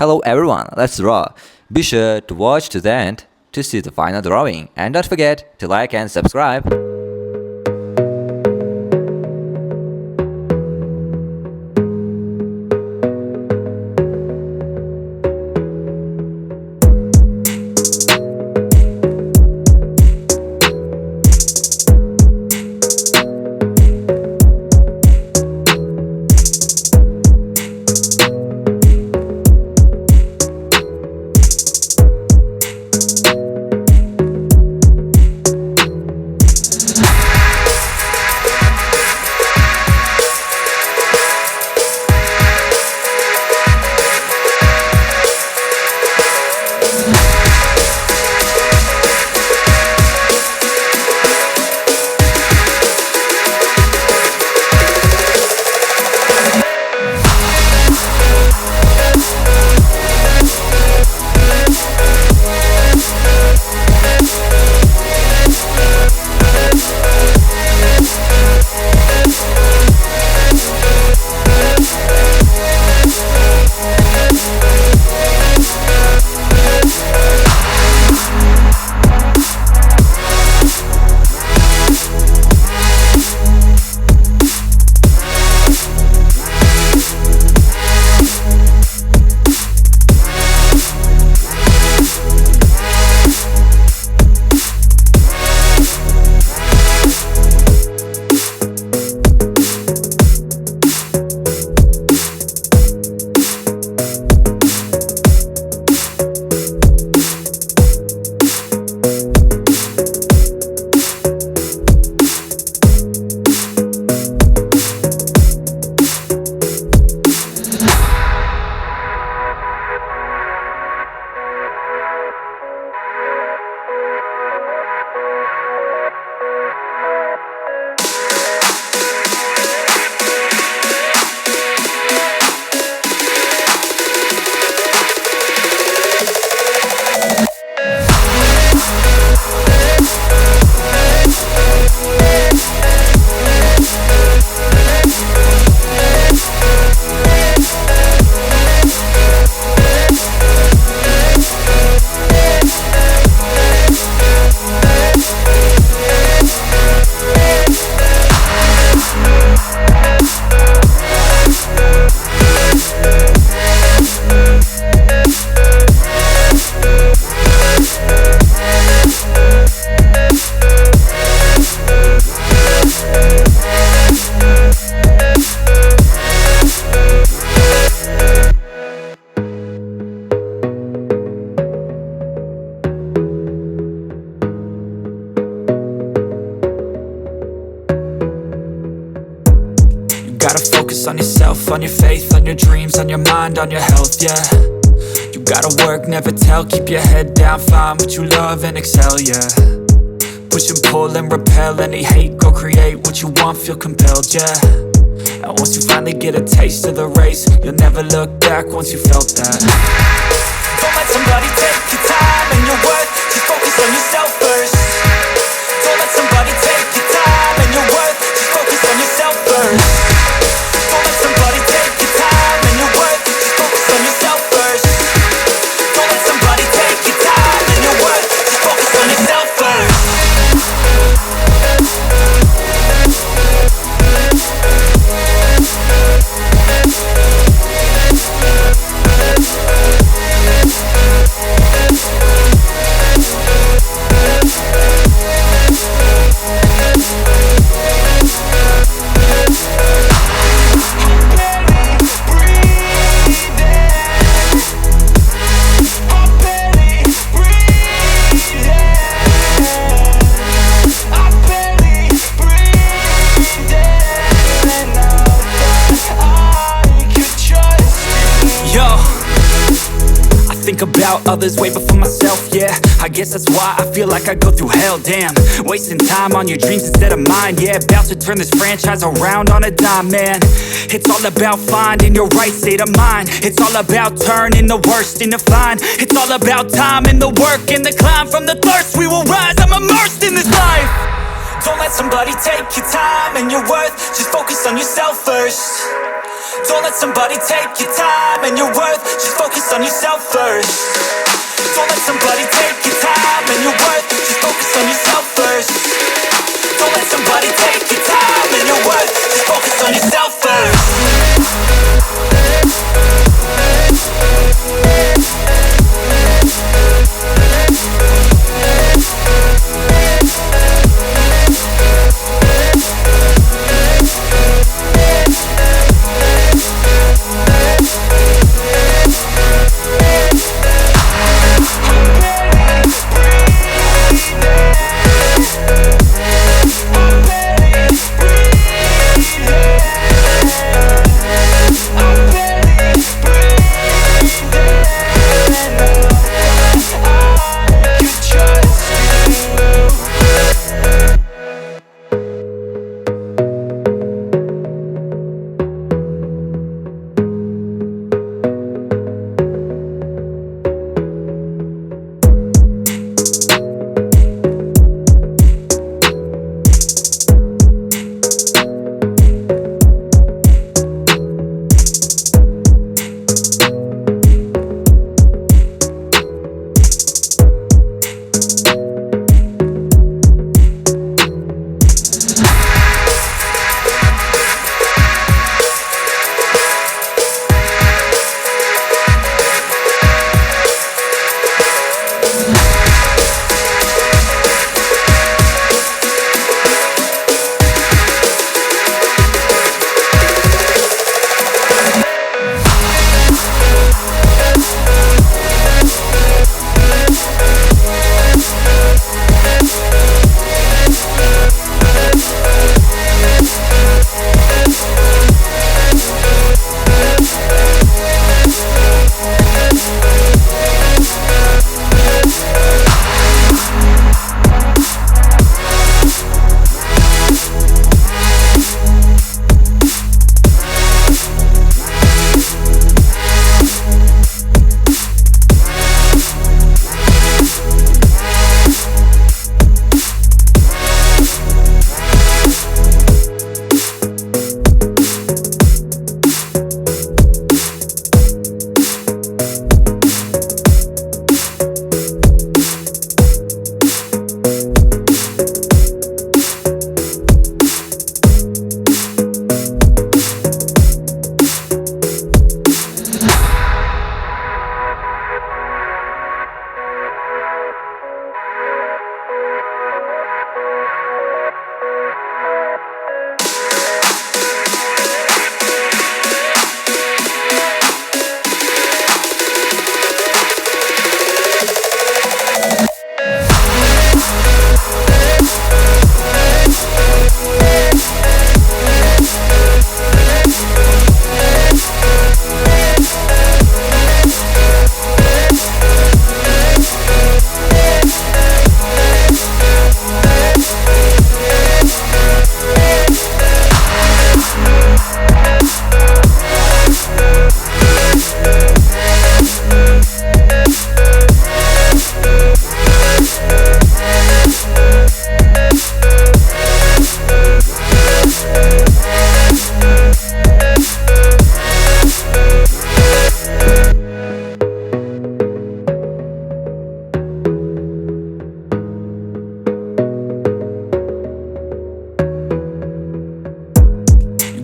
Hello everyone, let's draw. Be sure to watch to the end to see the final drawing, and don't forget to like and subscribe. Gotta focus on yourself, on your faith, on your dreams, on your mind, on your health, yeah. You gotta work, never tell, keep your head down, find what you love and excel, yeah. Push and pull and repel any hate, go create what you want, feel compelled, yeah. And once you finally get a taste of the race, you'll never look back once you felt that. Don't let somebody take your time and your worth, just focus on yourself first. Don't let somebody take your time and your worth, just focus on yourself first. Don't let somebody take your time and your worth, just focus on yourself first. Don't let somebody take your time and your worth, just focus on yourself first. About others way before myself, yeah. I guess that's why I feel like I go through hell, damn. Wasting time on your dreams instead of mine, yeah. About to turn this franchise around on a dime, man. It's all about finding your right state of mind. It's all about turning the worst into fine. It's all about time and the work and the climb. From the thirst we will rise, I'm immersed in this life. Don't let somebody take your time and your worth, just focus on yourself first. Don't let somebody take your time and your worth. Just focus on yourself first. Don't let somebody take your time and your worth. Just focus on yourself first. Don't let somebody take your time and your worth. Just focus on yourself first.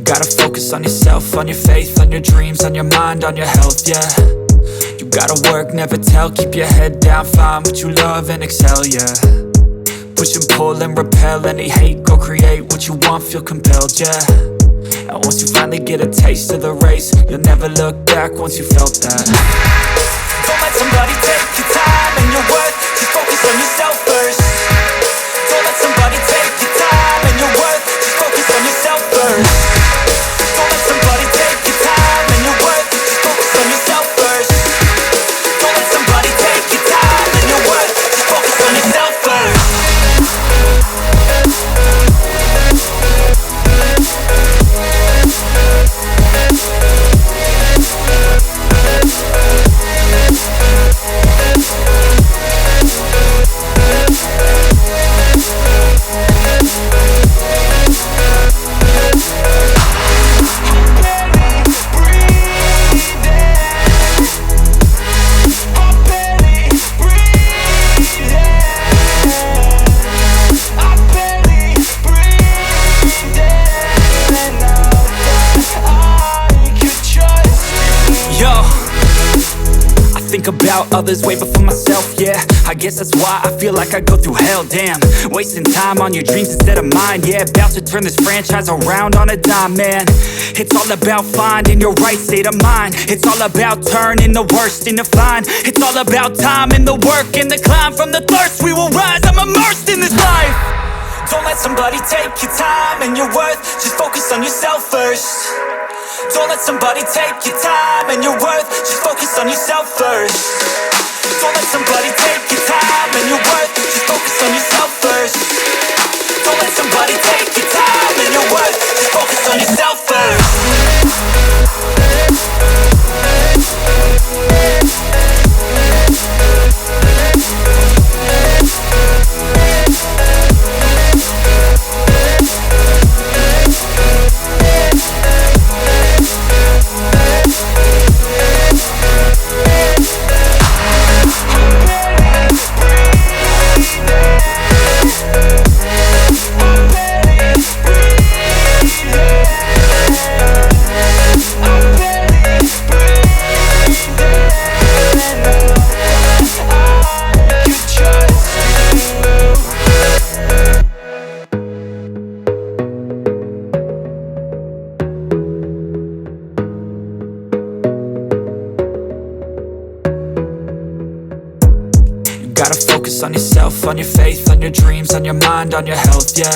Gotta focus on yourself, on your faith, on your dreams, on your mind, on your health, yeah. You gotta work, never tell, keep your head down, find what you love and excel, yeah. Push and pull and repel any hate, go create what you want, feel compelled, yeah. And once you finally get a taste of the race, you'll never look back once you felt that. Don't let somebody take your time and your worth, just focus on yourself first. Don't let somebody take your time and your worth, just focus on yourself first. Don't let somebody take your time and your worth, just focus on yourself first. Don't let somebody take your time and your worth, just focus on yourself first. think about others way before myself, yeah. I guess that's why I feel like I go through hell, damn. Wasting time on your dreams instead of mine, yeah. About to turn this franchise around on a dime, man. It's all about finding your right state of mind. It's all about turning the worst into fine. It's all about time and the work and the climb. From the thirst we will rise, I'm immersed in this life. Don't let somebody take your time and your worth. Just focus on yourself first. Don't let somebody take your time and your worth. Just focus on yourself first. Don't let somebody take your time and your worth. Just focus on yourself first. Don't let somebody take your time and your worth. Just focus on yourself first. Gotta focus on yourself, on your faith, on your dreams, on your mind, on your health, yeah.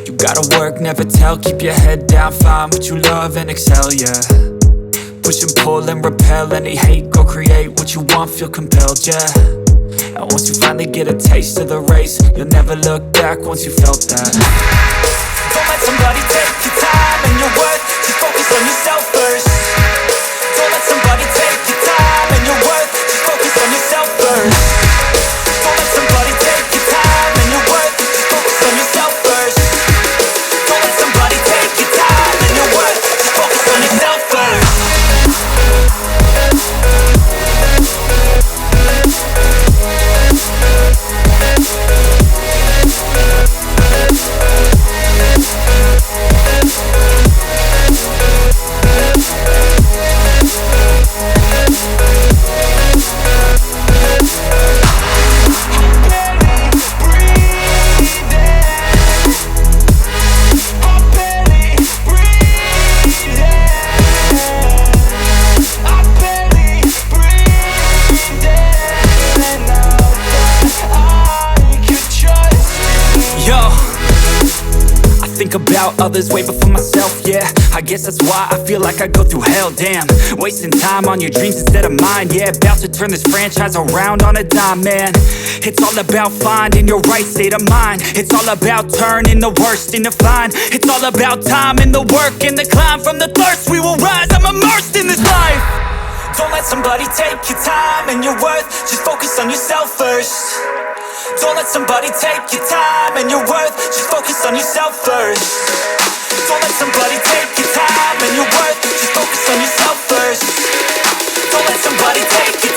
You gotta work, never tell, keep your head down, find what you love and excel, yeah. Push and pull and repel any hate, go create what you want, feel compelled, yeah. And once you finally get a taste of the race, you'll never look back once you felt that. Don't let somebody take your time and your worth, just focus on yourself first. Don't let somebody take your time and your worth, just focus on yourself first. Don't let somebody take your time and your worth. Just focus on yourself first. Don't let somebody take your time and your worth. Just focus on yourself first. About others way before myself, yeah. I guess that's why I feel like I go through hell, damn. Wasting time on your dreams instead of mine, yeah. About to turn this franchise around on a dime, man. It's all about finding your right state of mind. It's all about turning the worst into fine. It's all about time and the work and the climb. From the thirst we will rise, I'm immersed in this life. Don't let somebody take your time and your worth. Just focus on yourself first. Don't let somebody take your time and your worth. Just focus on yourself first. Don't let somebody take your time and your worth. Just focus on yourself first. Don't let somebody take your